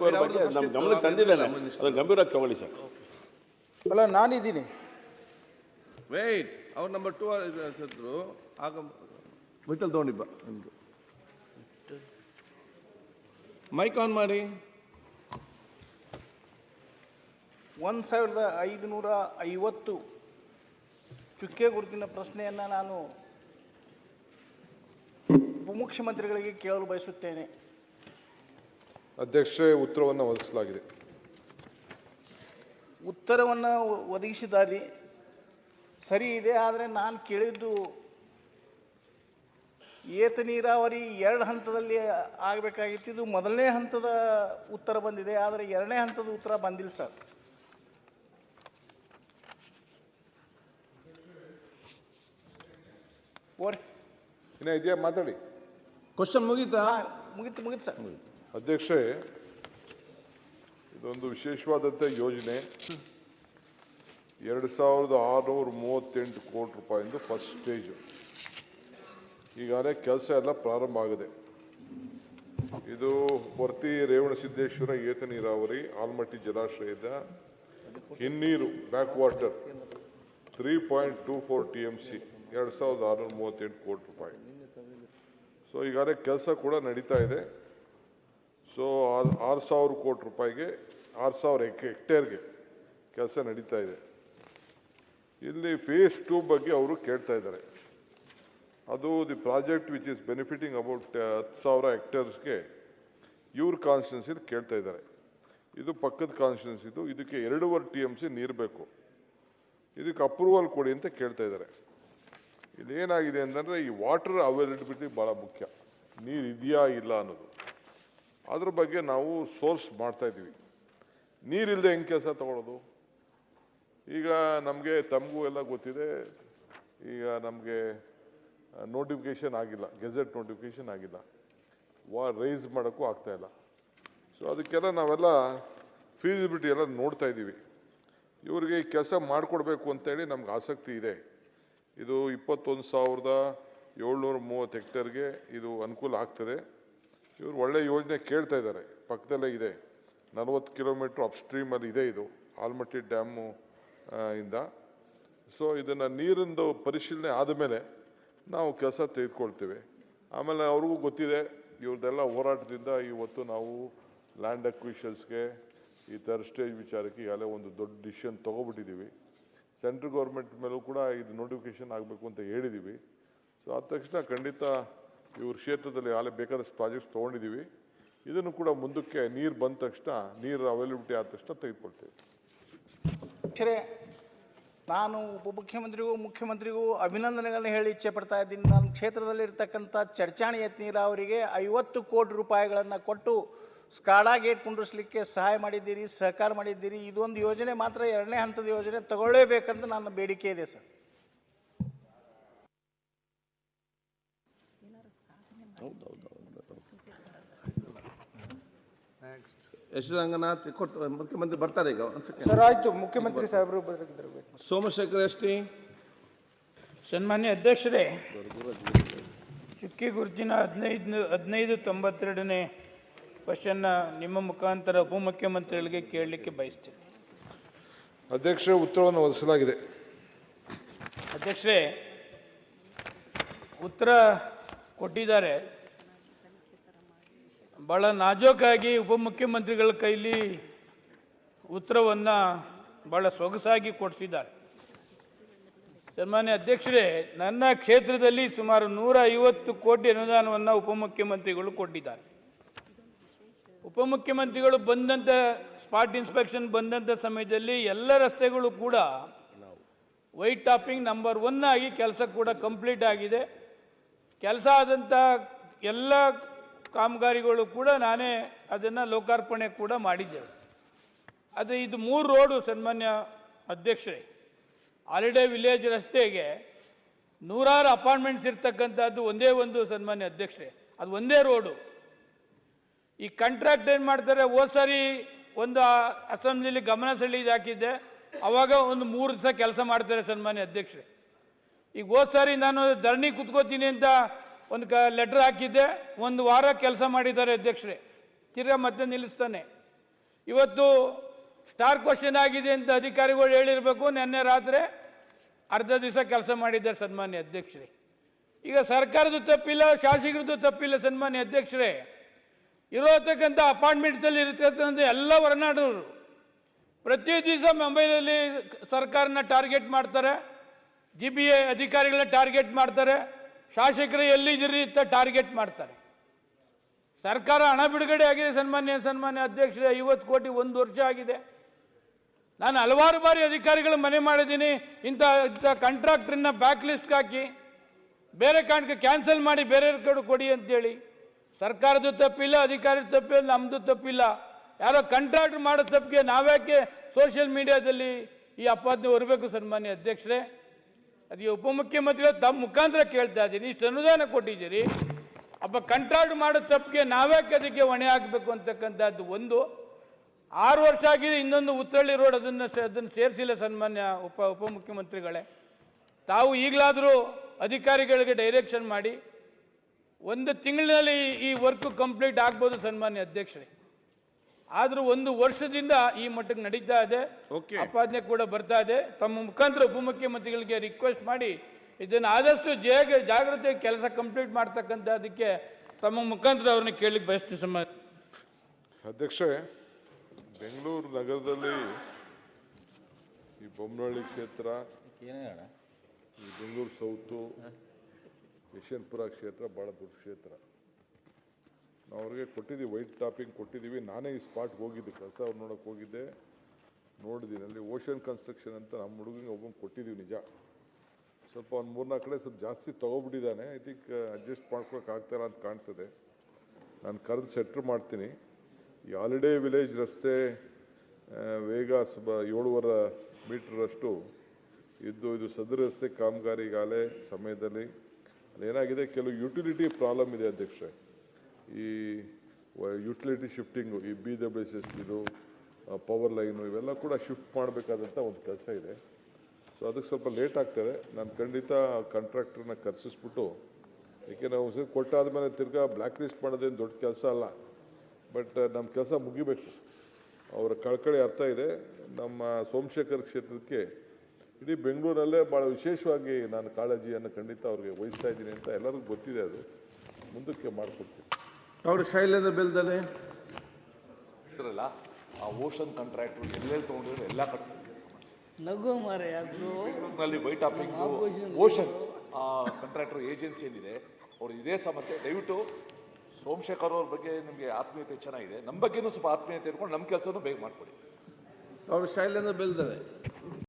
ಬಗ್ಗೆ ನಮ್ಮ ಗಮನಕ್ಕೆ ತಂದಿದ್ದೇನೆ, ಅದನ್ನು ಗಂಭೀರವಾಗಿ ತಗೊಳ್ಳಿ ಸರ್. ಅಲ್ಲ, ನಾನಿದ್ದೀನಿ. ವೇಟ್, ಅವ್ರು ನಂಬರ್ 2 ಹೆಸರು ಆಗ ವಿಠಲ್ ತಗೊಂಡಿಬ್ಬ ನಿಮ್ದು ಮೈಕ್ ಆನ್ ಮಾಡಿ. 1550 ಚುಕ್ಕೆ ಗುರುತಿನ ಪ್ರಶ್ನೆಯನ್ನು ನಾನು ಉಪಮುಖ್ಯಮಂತ್ರಿಗಳಿಗೆ ಕೇಳಲು ಬಯಸುತ್ತೇನೆ. ಅಧ್ಯಕ್ಷರೇ, ಉತ್ತರವನ್ನು ಒದಗಿಸಲಾಗಿದೆ. ಉತ್ತರವನ್ನು ಒದಗಿಸಿದ್ದಾರೆ, ಸರಿ ಇದೆ. ಆದರೆ ನಾನು ಕೇಳಿದ್ದು ಏತ ನೀರಾವರಿ 2 ಹಂತದಲ್ಲಿ ಆಗಬೇಕಾಗಿತ್ತು. ಇದು ಮೊದಲನೇ ಹಂತದ ಉತ್ತರ ಬಂದಿದೆ, ಆದರೆ 2ನೇ ಹಂತದ ಉತ್ತರ ಬಂದಿಲ್ಲ ಸರ್. ಇನ್ನ ಇದೆಯಾ? ಮಾತಾಡಿ. ಕ್ವಶನ್ ಮುಗೀತಾ? ಮುಗಿತು ಸರ್. ಅಧ್ಯಕ್ಷರೇ, ಇದೊಂದು ವಿಶೇಷವಾದಂಥ ಯೋಜನೆ. 2638 ಕೋಟಿ ರೂಪಾಯಿಂದ ಫಸ್ಟ್ ಸ್ಟೇಜು. ಈಗಾಗಲೇ ಕೆಲಸ ಎಲ್ಲ ಪ್ರಾರಂಭ ಆಗಿದೆ. ಇದು ಹೊರ್ತಿ ರೇವಣಸಿದ್ದೇಶ್ವರ ಏತ ನೀರಾವರಿ ಆಲ್ಮಟ್ಟಿ ಜಲಾಶಯದ ಹಿನ್ನೀರು ಬ್ಯಾಕ್ ವಾಟರ್ 3.24 TMC 2638 ಕೋಟಿ ರೂಪಾಯಿ. ಸೊ ಈಗಾಗಲೇ ಕೆಲಸ ಕೂಡ ನಡೀತಾ ಇದೆ. ಸೊ 6000 ಕೋಟಿ ರೂಪಾಯಿಗೆ 6000 ಹೆಕ್ಟೇರ್ಗೆ ಕೆಲಸ ನಡೀತಾ ಇದೆ. ಇಲ್ಲಿ ಫೇಸ್ 2 ಬಗ್ಗೆ ಅವರು ಕೇಳ್ತಾ ಇದ್ದಾರೆ. ಅದು the project which is benefiting about 10,000 ಹೆಕ್ಟೇರ್ಸ್ಗೆ ಇವ್ರ ಕಾನ್ಸ್ಟಿಟ್ಯೂನ್ಸಿಲಿ ಕೇಳ್ತಾ ಇದ್ದಾರೆ. ಇದು ಪಕ್ಕದ ಕಾನ್ಸ್ಟಿಟ್ಯೂನ್ಸಿದು. ಇದಕ್ಕೆ 2.5 TMC ನೀರು ಬೇಕು. ಇದಕ್ಕೆ ಅಪ್ರೂವಲ್ ಕೊಡಿ ಅಂತ ಕೇಳ್ತಾ ಇದ್ದಾರೆ. ಇಲ್ಲೇನಾಗಿದೆ ಅಂತಂದರೆ, ಈ ವಾಟರ್ ಅವೈಲಬಿಲಿಟಿ ಭಾಳ ಮುಖ್ಯ. ನೀರು ಇದೆಯಾ ಇಲ್ಲ ಅನ್ನೋದು, ಅದ್ರ ಬಗ್ಗೆ ನಾವು ಸೋರ್ಸ್ ಮಾಡ್ತಾ ಇದ್ದೀವಿ. ನೀರಿಲ್ಲದೆ ಹೆಂಗೆ ಕೆಲಸ ತಗೊಳ್ಳೋದು? ಈಗ ನಮಗೆ ತಮಗೂ ಎಲ್ಲ ಗೊತ್ತಿದೆ, ಈಗ ನಮಗೆ ನೋಟಿಫಿಕೇಶನ್ ಆಗಿಲ್ಲ, ಗೆಜೆಟ್ ನೋಟಿಫಿಕೇಶನ್ ಆಗಿಲ್ಲ, ರೈಸ್ ಮಾಡೋಕ್ಕೂ ಆಗ್ತಾಯಿಲ್ಲ. ಸೊ ಅದಕ್ಕೆಲ್ಲ ನಾವೆಲ್ಲ ಫೀಸಿಬಿಲಿಟಿ ಎಲ್ಲ ನೋಡ್ತಾ ಇದ್ದೀವಿ. ಇವರಿಗೆ ಈ ಕೆಲಸ ಮಾಡಿಕೊಡ್ಬೇಕು ಅಂತೇಳಿ ನಮ್ಗೆ ಆಸಕ್ತಿ ಇದೆ. ಇದು 21,730 ಹೆಕ್ಟೇರ್ಗೆ ಇದು ಅನುಕೂಲ ಆಗ್ತದೆ. ಇವರು ಒಳ್ಳೆ ಯೋಜನೆ ಕೇಳ್ತಾ ಇದ್ದಾರೆ. ಪಕ್ಕದಲ್ಲೇ ಇದೆ, 40 ಕಿಲೋಮೀಟ್ರ್ ಅಪ್ಸ್ಟ್ರೀಮಲ್ಲಿ ಇದೆ ಇದು ಆಲ್ಮಟ್ಟಿ ಡ್ಯಾಮು ಇಂದ. ಸೊ ಇದನ್ನು ನೀರಿಂದು ಪರಿಶೀಲನೆ ಆದಮೇಲೆ ನಾವು ಕೆಲಸ ತೆಗೆದುಕೊಳ್ತೇವೆ. ಆಮೇಲೆ ಅವ್ರಿಗೂ ಗೊತ್ತಿದೆ, ಇವ್ರದ್ದೆಲ್ಲ ಹೋರಾಟದಿಂದ ಇವತ್ತು ನಾವು ಲ್ಯಾಂಡ್ ಅಕ್ವಿಷನ್ಸ್ಗೆ ಈ ಥರ್ಡ್ ಸ್ಟೇಜ್ ವಿಚಾರಕ್ಕೆ ಈಗಾಗಲೇ ಒಂದು ದೊಡ್ಡ ಡಿಸಿಷನ್ ತೊಗೊಬಿಟ್ಟಿದ್ದೀವಿ. ಸೆಂಟ್ರಲ್ ಗೌರ್ಮೆಂಟ್ ಮೇಲೂ ಕೂಡ ಇದು ನೋಟಿಫಿಕೇಶನ್ ಆಗಬೇಕು ಅಂತ ಹೇಳಿದ್ದೀವಿ. ಸೊ ಆದ ತಕ್ಷಣ ಖಂಡಿತ ಇವ್ರ ಕ್ಷೇತ್ರದಲ್ಲಿ ಆಗಲೇ ಬೇಕಾದಷ್ಟು ಪ್ರಾಜೆಕ್ಟ್ಸ್ ತೊಗೊಂಡಿದ್ದೀವಿ. ಇದನ್ನು ಕೂಡ ಮುಂದಕ್ಕೆ ನೀರು ಬಂದ ತಕ್ಷಣ, ನೀರು ಅವೈಲಬಿಲಿಟಿ ಆದ ತಕ್ಷಣ ತೆಗೆದುಕೊಳ್ತೇವೆ. ನಾನು ಉಪಮುಖ್ಯಮಂತ್ರಿಗೂ ಮುಖ್ಯಮಂತ್ರಿಗೂ ಅಭಿನಂದನೆಗಳನ್ನು ಹೇಳಿ ಇಚ್ಛೆ ಪಡ್ತಾ ಇದ್ದೀನಿ. ನನ್ನ ಕ್ಷೇತ್ರದಲ್ಲಿರ್ತಕ್ಕಂಥ ಚರ್ಚಾಣಿ ಏತ ನೀರಾವರಿಗೆ 50 ಕೋಟಿ ರೂಪಾಯಿಗಳನ್ನು ಕೊಟ್ಟು ಸ್ಕಾಡಾ ಗೇಟ್ ಕುಂಡ್ರಿಸಲಿಕ್ಕೆ ಸಹಾಯ ಮಾಡಿದ್ದೀರಿ, ಸಹಕಾರ ಮಾಡಿದ್ದೀರಿ. ಇದೊಂದು ಯೋಜನೆ ಮಾತ್ರ 2ನೇ ಹಂತದ ಯೋಜನೆ ತಗೊಳ್ಳೇಬೇಕಂತ ನನ್ನ ಬೇಡಿಕೆ ಇದೆ ಸರ್. ಯಶರಂಗನಾಥ್ ಮುಖ್ಯಮಂತ್ರಿ ಬರ್ತಾರೆ ಈಗ. ಸರ್ ಆಯ್ತು, ಮುಖ್ಯಮಂತ್ರಿ ಸಾಹೇಬರು ಬರಬೇಕು. ಸೋಮಶೇಖರ್ ಎಸ್ಟಿ. ಸನ್ಮಾನ್ಯ ಅಧ್ಯಕ್ಷರೇ, ಚುಕ್ಕಿ ಗುರುತಿನ 1592ನೇ ಕ್ವಶನ್ನ ನಿಮ್ಮ ಮುಖಾಂತರ ಉಪಮುಖ್ಯಮಂತ್ರಿಗಳಿಗೆ ಕೇಳಲಿಕ್ಕೆ ಬಯಸ್ತೇನೆ. ಅಧ್ಯಕ್ಷರೇ, ಉತ್ತರವನ್ನು ಒದಗಿಸಲಾಗಿದೆ. ಅಧ್ಯಕ್ಷರೇ, ಉತ್ತರ ಕೊಟ್ಟಿದ್ದಾರೆ. ಭಾಳ ನಾಜೂಕಾಗಿ ಉಪಮುಖ್ಯಮಂತ್ರಿಗಳ ಕೈಲಿ ಉತ್ತರವನ್ನು ಭಾಳ ಸೊಗಸಾಗಿ ಕೊಡಿಸಿದ್ದಾರೆ. ಸನ್ಮಾನ್ಯ ಅಧ್ಯಕ್ಷರೇ, ನನ್ನ ಕ್ಷೇತ್ರದಲ್ಲಿ ಸುಮಾರು 150 ಕೋಟಿ ಅನುದಾನವನ್ನು ಉಪಮುಖ್ಯಮಂತ್ರಿಗಳು ಕೊಟ್ಟಿದ್ದಾರೆ. ಉಪಮುಖ್ಯಮಂತ್ರಿಗಳು ಬಂದಂಥ ಸ್ಪಾಟ್ ಇನ್ಸ್ಪೆಕ್ಷನ್ ಬಂದಂಥ ಸಮಯದಲ್ಲಿ ಎಲ್ಲ ರಸ್ತೆಗಳು ಕೂಡ ವೈಟ್ ಟಾಪಿಂಗ್ ನಂಬರ್ 1 ಆಗಿ ಕೆಲಸ ಕೂಡ ಕಂಪ್ಲೀಟ್ ಆಗಿದೆ. ಕೆಲಸ ಆದಂಥ ಎಲ್ಲ ಕಾಮಗಾರಿಗಳು ಕೂಡ ನಾನೇ ಅದನ್ನು ಲೋಕಾರ್ಪಣೆ ಕೂಡ ಮಾಡಿದ್ದೇವೆ. ಅದು ಇದು 3 ರೋಡು ಸನ್ಮಾನ್ಯ ಅಧ್ಯಕ್ಷರೇ. ಹಾಲಿಡೇ ವಿಲೇಜ್ ರಸ್ತೆಗೆ 100 ಅಪಾರ್ಟ್ಮೆಂಟ್ಸ್ ಇರ್ತಕ್ಕಂಥದ್ದು ಒಂದೇ ಒಂದು ಸನ್ಮಾನ್ಯ ಅಧ್ಯಕ್ಷರೇ, ಅದು ಒಂದೇ ರೋಡು. ಈ ಕಾಂಟ್ರಾಕ್ಟ್ ಏನು ಮಾಡ್ತಾರೆ, ಹೋದ ಸಾರಿ ಒಂದು ಅಸೆಂಬ್ಲಿಲಿ ಗಮನ ಸೆಳೆದು ಹಾಕಿದ್ದೆ, ಅವಾಗ ಒಂದು 3 ದಿವಸ ಕೆಲಸ ಮಾಡ್ತಾರೆ ಸನ್ಮಾನ್ಯ ಅಧ್ಯಕ್ಷರೇ. ಈಗ ಹೋದ ಸಾರಿ ನಾನು ಧರಣಿ ಕುತ್ಕೋತೀನಿ ಅಂತ ಒಂದು ಲೆಟರ್ ಹಾಕಿದ್ದೆ, 1 ವಾರ ಕೆಲಸ ಮಾಡಿದ್ದಾರೆ ಅಧ್ಯಕ್ಷರೇ. ತಿರ್ಗಾ ಮತ್ತೆ ನಿಲ್ಲಿಸ್ತಾನೆ. ಇವತ್ತು ಸ್ಟಾರ್ ಕ್ವಶನ್ ಆಗಿದೆ ಅಂತ ಅಧಿಕಾರಿಗಳು ಹೇಳಿರಬೇಕು. ನಿನ್ನೆ ರಾತ್ರಿ ಅರ್ಧ ದಿವಸ ಕೆಲಸ ಮಾಡಿದ್ದಾರೆ ಸನ್ಮಾನ್ಯ ಅಧ್ಯಕ್ಷರೇ. ಈಗ ಸರ್ಕಾರದ ತಪ್ಪಿಲ್ಲ, ಶಾಸಕರದ್ದು ತಪ್ಪಿಲ್ಲ ಸನ್ಮಾನ್ಯ ಅಧ್ಯಕ್ಷರೇ. ಇರೋತಕ್ಕಂಥ ಅಪಾರ್ಟ್ಮೆಂಟ್ಸಲ್ಲಿ ಇರತಕ್ಕಂಥ ಎಲ್ಲ ಹೊರನಾಡೋರು ಪ್ರತಿ ದಿವಸ ಮೊಬೈಲಲ್ಲಿ ಸರ್ಕಾರನ ಟಾರ್ಗೆಟ್ ಮಾಡ್ತಾರೆ, GBA ಅಧಿಕಾರಿಗಳನ್ನ ಟಾರ್ಗೆಟ್ ಮಾಡ್ತಾರೆ, ಶಾಸಕರು ಎಲ್ಲಿದ್ದೀರಿ ಅಂತ ಟಾರ್ಗೆಟ್ ಮಾಡ್ತಾರೆ. ಸರ್ಕಾರ ಹಣ ಬಿಡುಗಡೆ ಆಗಿದೆ ಸನ್ಮಾನ್ಯ ಅಧ್ಯಕ್ಷರೇ, 50 ಕೋಟಿ 1 ವರ್ಷ ಆಗಿದೆ. ನಾನು ಹಲವಾರು ಬಾರಿ ಅಧಿಕಾರಿಗಳು ಮನೆ ಮಾಡಿದ್ದೀನಿ, ಇಂಥ ಕಾಂಟ್ರಾಕ್ಟ್ರನ್ನ ಬ್ಯಾಕ್ ಲಿಸ್ಟ್ಗೆ ಹಾಕಿ ಬೇರೆ ಕಾರಣಕ್ಕೆ ಕ್ಯಾನ್ಸಲ್ ಮಾಡಿ ಬೇರೆಯವ್ರ ಕಡೆ ಕೊಡಿ ಅಂತೇಳಿ. ಸರ್ಕಾರದ ತಪ್ಪಿಲ್ಲ, ಅಧಿಕಾರದ ತಪ್ಪಿಲ್ಲ, ನಮ್ಮದು ತಪ್ಪಿಲ್ಲ. ಯಾರೋ ಕಾಂಟ್ರಾಕ್ಟ್ ಮಾಡೋ ತಪ್ಪಿಗೆ ನಾವ್ಯಾಕೆ ಸೋಷಿಯಲ್ ಮೀಡಿಯಾದಲ್ಲಿ ಈ ಅಪಾದನೆ ಹೊರಬೇಕು ಸನ್ಮಾನ್ಯ ಅಧ್ಯಕ್ಷರೇ? ಅದಕ್ಕೆ ಉಪಮುಖ್ಯಮಂತ್ರಿಗಳು ತಮ್ಮ ಮುಖಾಂತರ ಕೇಳ್ತಾ ಇದ್ದೀನಿ, ಇಷ್ಟು ಅನುದಾನ ಕೊಟ್ಟಿದ್ದೀರಿ, ಒಬ್ಬ ಕಾಂಟ್ರಾಕ್ಟ್ ಮಾಡೋ ತಪ್ಪಿಗೆ ನಾವ್ಯಾಕೆ ಅದಕ್ಕೆ ಹೊಣೆ ಆಗಬೇಕು ಅಂತಕ್ಕಂಥದ್ದು ಒಂದು. 6 ವರ್ಷ ಆಗಿದೆ, ಇನ್ನೊಂದು ಉತ್ತರಳ್ಳಿ ರೋಡ್ ಅದನ್ನು ಸೇರಿಸಿಲ್ಲ ಸನ್ಮಾನ್ಯ ಉಪಮುಖ್ಯಮಂತ್ರಿಗಳೇ. ತಾವು ಈಗಲಾದರೂ ಅಧಿಕಾರಿಗಳಿಗೆ ಡೈರೆಕ್ಷನ್ ಮಾಡಿ 1 ತಿಂಗಳಿನಲ್ಲಿ ಈ ವರ್ಕ್ ಕಂಪ್ಲೀಟ್ ಆಗ್ಬೋದು ಸನ್ಮಾನ್ಯ ಅಧ್ಯಕ್ಷರೇ. ಆದರೂ 1 ವರ್ಷದಿಂದ ಈ ಮಟ್ಟಕ್ಕೆ ನಡೀತಾ ಇದೆ, ಅಪಾದನೆ ಕೂಡ ಬರ್ತಾ ಇದೆ. ತಮ್ಮ ಮುಖಾಂತರ ಉಪಮುಖ್ಯಮಂತ್ರಿಗಳಿಗೆ ರಿಕ್ವೆಸ್ಟ್ ಮಾಡಿ ಇದನ್ನು ಆದಷ್ಟು ಜಾಗ್ರತೆ ಕೆಲಸ ಕಂಪ್ಲೀಟ್ ಮಾಡ್ತಕ್ಕಂಥದ್ದಕ್ಕೆ ತಮ್ಮ ಮುಖಾಂತರ ಅವ್ರನ್ನ ಕೇಳಲಿಕ್ಕೆ ಬಯಸ್ತೀವಿ ಸನ್ಮಾನ್ಯ ಅಧ್ಯಕ್ಷರೇ. ಬೆಂಗಳೂರು ನಗರದಲ್ಲಿ ಈ ಬೊಮ್ಮನಹಳ್ಳಿ ಕ್ಷೇತ್ರ, ಈ ಬೆಂಗಳೂರು ಸೌತು, ಯಶವಂತಪುರ ಕ್ಷೇತ್ರ ಭಾಳ ದೊಡ್ಡ ಕ್ಷೇತ್ರ. ನಾವು ಅವ್ರಿಗೆ ಕೊಟ್ಟಿದ್ದೀವಿ, ವೈಟ್ ಟಾಪಿಂಗ್ ಕೊಟ್ಟಿದ್ದೀವಿ. ನಾನೇ ಈ ಸ್ಪಾಟ್ಗೆ ಹೋಗಿದ್ದೆ, ಕೆಲಸ ಅವ್ರು ನೋಡೋಕೆ ಹೋಗಿದ್ದೆ, ನೋಡಿದ್ದೀನಿ. ಅಲ್ಲಿ ಓಷನ್ ಕನ್ಸ್ಟ್ರಕ್ಷನ್ ಅಂತ ನಮ್ಮ ಹುಡುಗನಿಗೆ ಒಬ್ಬಂಗೆ ಕೊಟ್ಟಿದ್ದೀವಿ. ನಿಜ ಸ್ವಲ್ಪ ಒಂದು 3-4 ಕಡೆ ಸ್ವಲ್ಪ ಜಾಸ್ತಿ ತೊಗೊಬಿಟ್ಟಿದ್ದಾನೆ. ಐ ಥಿಂಕ್ ಅಡ್ಜಸ್ಟ್ ಮಾಡ್ಕೊಳಕ್ಕೆ ಆಗ್ತಾರ ಅಂತ ಕಾಣ್ತದೆ. ನಾನು ಕರೆದು ಸೆಟ್ರ್ ಮಾಡ್ತೀನಿ. ಈ ಹಾಲಿಡೇ ವಿಲೇಜ್ ರಸ್ತೆ ವೇಗ 7.5 ಮೀಟ್ರಷ್ಟು ಇದ್ದು, ಇದು ಸದರಿ ರಸ್ತೆ ಕಾಮಗಾರಿಗಾಲೇ ಸಮಯದಲ್ಲಿ ಏನಾಗಿದೆ, ಕೆಲವು ಯುಟಿಲಿಟಿ ಪ್ರಾಬ್ಲಮ್ ಇದೆ ಅಧ್ಯಕ್ಷರೇ. ಈ ಯುಟಿಲಿಟಿ ಶಿಫ್ಟಿಂಗು, ಈ BWSS ಇದು ಪವರ್ ಲೈನು ಇವೆಲ್ಲ ಕೂಡ ಶಿಫ್ಟ್ ಮಾಡಬೇಕಾದಂಥ ಒಂದು ಕೆಲಸ ಇದೆ. ಸೊ ಅದಕ್ಕೆ ಸ್ವಲ್ಪ ಲೇಟ್ ಆಗ್ತದೆ. ನಾನು ಖಂಡಿತ ಕಾಂಟ್ರಾಕ್ಟ್ರನ್ನ ಕರೆಸಿಸ್ಬಿಟ್ಟು, ಏಕೆ ನಾವು ಕೊಟ್ಟಾದ ಮೇಲೆ ತಿರ್ಗಾ ಬ್ಲ್ಯಾಕ್ ಲಿಸ್ಟ್ ಮಾಡೋದೇನು ದೊಡ್ಡ ಕೆಲಸ ಅಲ್ಲ, ಬಟ್ ನಮ್ಮ ಕೆಲಸ ಮುಗಿಬೇಕು. ಅವರ ಕಳಕಳಿ ಅರ್ಥ ಇದೆ. ನಮ್ಮ ಸೋಮಶೇಖರ್ ಕ್ಷೇತ್ರಕ್ಕೆ ಇಡೀ ಬೆಂಗಳೂರಲ್ಲೇ ಭಾಳ ವಿಶೇಷವಾಗಿ ನಾನು ಕಾಳಜಿಯನ್ನು ಖಂಡಿತ ಅವ್ರಿಗೆ ವಹಿಸ್ತಾ ಇದ್ದೀನಿ ಅಂತ ಎಲ್ಲರಿಗೂ ಗೊತ್ತಿದೆ. ಅದು ಮುಂದಕ್ಕೆ ಮಾಡಿಕೊಡ್ತೀನಿ. ಅವರು ಶೈಲೇಂದ್ರ ಬೆಲ್ದಲೆ ಇದ್ರಲ್ಲ ಆ ಓಷನ್ ಕಾಂಟ್ರಾಕ್ಟ್ರು ಎಲ್ಲೆಲ್ಲಿ ತೊಗೊಂಡಿದ್ರು ಎಲ್ಲ ನಗು ಮಾರೆ ಬೆಂಗಳೂರಿನಲ್ಲಿ white topping ocean contractor agency ಏನಿದೆ ಅವ್ರು ಇದೇ ಸಮಸ್ಯೆ. ದಯವಿಟ್ಟು ಸೋಮಶೇಖರ್ ಅವ್ರ ಬಗ್ಗೆ ನಿಮಗೆ ಆತ್ಮೀಯತೆ ಚೆನ್ನಾಗಿದೆ, ನಮ್ಮ ಬಗ್ಗೆನೂ ಸ್ವಲ್ಪ ಆತ್ಮೀಯತೆ ಇಟ್ಕೊಂಡು ನಮ್ಮ ಕೆಲಸನೂ ಬೇಗ ಮಾಡಿಕೊಡಿ. ಅವರು ಶೈಲೇಂದ್ರ ಬೆಲ್ದಲೆ